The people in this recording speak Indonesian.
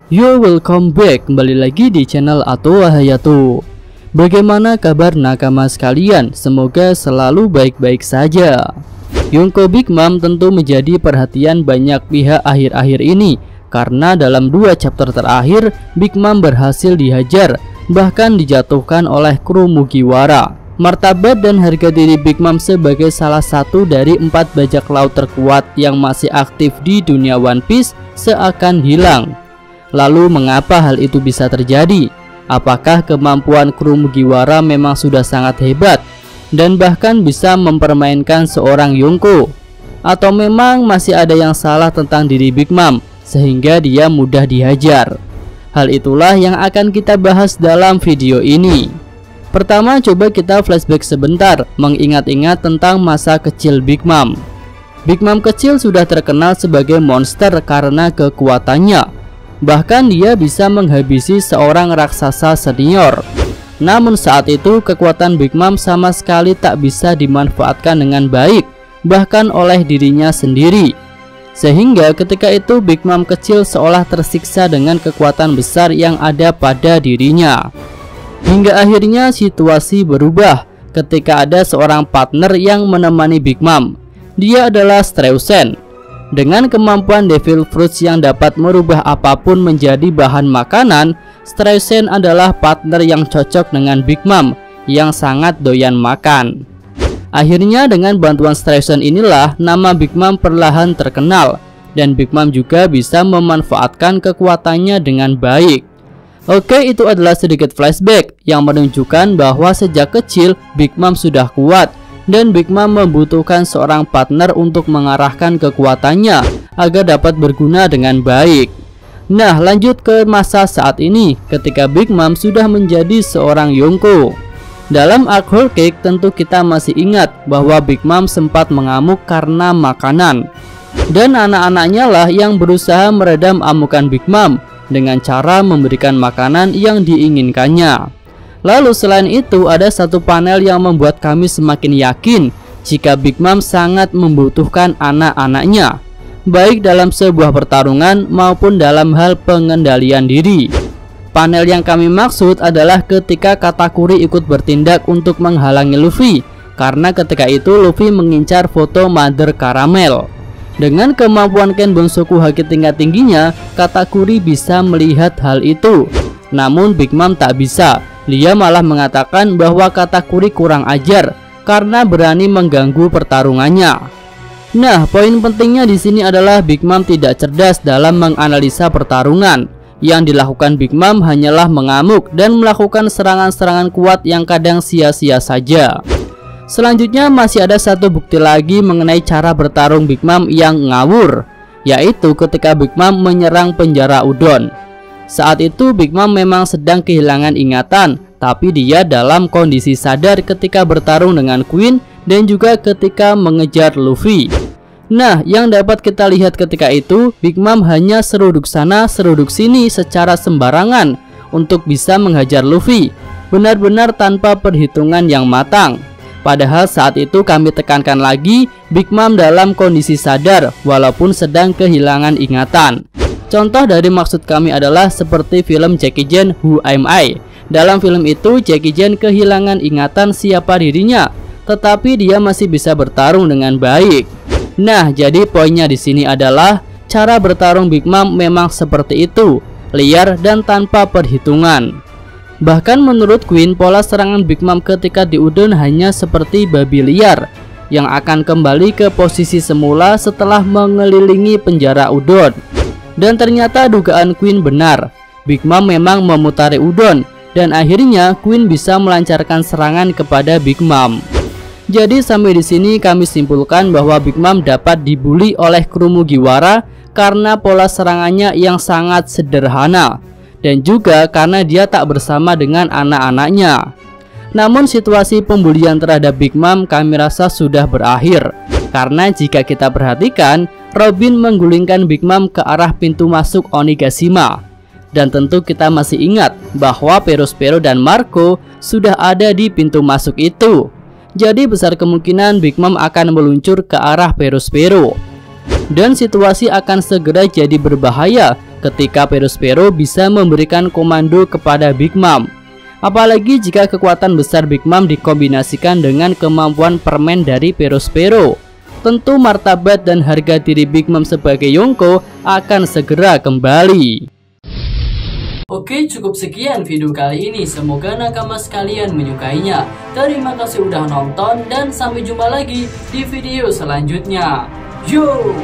Yo, welcome back, kembali lagi di channel Atowa Hayato. Bagaimana kabar nakama sekalian? Semoga selalu baik-baik saja. Yonko Big Mom tentu menjadi perhatian banyak pihak akhir-akhir ini, karena dalam 2 chapter terakhir Big Mom berhasil dihajar, bahkan dijatuhkan oleh kru Mugiwara. Martabat dan harga diri Big Mom sebagai salah satu dari 4 bajak laut terkuat yang masih aktif di dunia One Piece seakan hilang. Lalu mengapa hal itu bisa terjadi? Apakah kemampuan kru Mugiwara memang sudah sangat hebat dan bahkan bisa mempermainkan seorang Yonko? Atau memang masih ada yang salah tentang diri Big Mom sehingga dia mudah dihajar? Hal itulah yang akan kita bahas dalam video ini. Pertama, coba kita flashback sebentar, mengingat-ingat tentang masa kecil Big Mom. Big Mom kecil sudah terkenal sebagai monster karena kekuatannya. Bahkan dia bisa menghabisi seorang raksasa senior. Namun saat itu kekuatan Big Mom sama sekali tak bisa dimanfaatkan dengan baik, bahkan oleh dirinya sendiri. Sehingga ketika itu Big Mom kecil seolah tersiksa dengan kekuatan besar yang ada pada dirinya. Hingga akhirnya situasi berubah ketika ada seorang partner yang menemani Big Mom. Dia adalah Streusen. Dengan kemampuan Devil Fruits yang dapat merubah apapun menjadi bahan makanan, Streusen adalah partner yang cocok dengan Big Mom yang sangat doyan makan. Akhirnya dengan bantuan Streusen inilah nama Big Mom perlahan terkenal, dan Big Mom juga bisa memanfaatkan kekuatannya dengan baik. Oke, itu adalah sedikit flashback yang menunjukkan bahwa sejak kecil Big Mom sudah kuat, dan Big Mom membutuhkan seorang partner untuk mengarahkan kekuatannya agar dapat berguna dengan baik. Nah, lanjut ke masa saat ini ketika Big Mom sudah menjadi seorang Yonko. Dalam arc Whole Cake tentu kita masih ingat bahwa Big Mom sempat mengamuk karena makanan, dan anak-anaknya lah yang berusaha meredam amukan Big Mom dengan cara memberikan makanan yang diinginkannya. Lalu selain itu ada satu panel yang membuat kami semakin yakin jika Big Mom sangat membutuhkan anak-anaknya, baik dalam sebuah pertarungan maupun dalam hal pengendalian diri. Panel yang kami maksud adalah ketika Katakuri ikut bertindak untuk menghalangi Luffy, karena ketika itu Luffy mengincar foto Mother Caramel. Dengan kemampuan Ken Bonsoku Haki tingkat tingginya, Katakuri bisa melihat hal itu. Namun Big Mom tak bisa. Dia malah mengatakan bahwa Katakuri kurang ajar karena berani mengganggu pertarungannya. Nah, poin pentingnya di sini adalah Big Mom tidak cerdas dalam menganalisa pertarungan. Yang dilakukan Big Mom hanyalah mengamuk dan melakukan serangan-serangan kuat yang kadang sia-sia saja. Selanjutnya masih ada satu bukti lagi mengenai cara bertarung Big Mom yang ngawur, yaitu ketika Big Mom menyerang penjara udon. Saat itu Big Mom memang sedang kehilangan ingatan, tapi dia dalam kondisi sadar ketika bertarung dengan Queen dan juga ketika mengejar Luffy. Nah, yang dapat kita lihat ketika itu, Big Mom hanya seruduk sana seruduk sini secara sembarangan untuk bisa menghajar Luffy, benar-benar tanpa perhitungan yang matang. Padahal saat itu kami tekankan lagi, Big Mom dalam kondisi sadar walaupun sedang kehilangan ingatan. Contoh dari maksud kami adalah seperti film Jackie Chan Who Am I. Dalam film itu Jackie Chan kehilangan ingatan siapa dirinya, tetapi dia masih bisa bertarung dengan baik. Nah, jadi poinnya di sini adalah cara bertarung Big Mom memang seperti itu, liar dan tanpa perhitungan. Bahkan menurut Queen, pola serangan Big Mom ketika di udon hanya seperti babi liar yang akan kembali ke posisi semula setelah mengelilingi penjara udon. Dan ternyata dugaan Queen benar. Big Mom memang memutari udon, dan akhirnya Queen bisa melancarkan serangan kepada Big Mom. Jadi sampai di sini kami simpulkan bahwa Big Mom dapat dibully oleh kru Mugiwara karena pola serangannya yang sangat sederhana, dan juga karena dia tak bersama dengan anak-anaknya. Namun situasi pembulian terhadap Big Mom kami rasa sudah berakhir, karena jika kita perhatikan, Robin menggulingkan Big Mom ke arah pintu masuk Onigashima. Dan tentu kita masih ingat bahwa Perospero dan Marco sudah ada di pintu masuk itu. Jadi besar kemungkinan Big Mom akan meluncur ke arah Perospero. Dan situasi akan segera jadi berbahaya ketika Perospero bisa memberikan komando kepada Big Mom. Apalagi jika kekuatan besar Big Mom dikombinasikan dengan kemampuan permen dari Perospero. Tentu martabat dan harga diri Big Mom sebagai Yonko akan segera kembali. Oke, cukup sekian video kali ini. Semoga nakama sekalian menyukainya. Terima kasih udah nonton dan sampai jumpa lagi di video selanjutnya. Yo!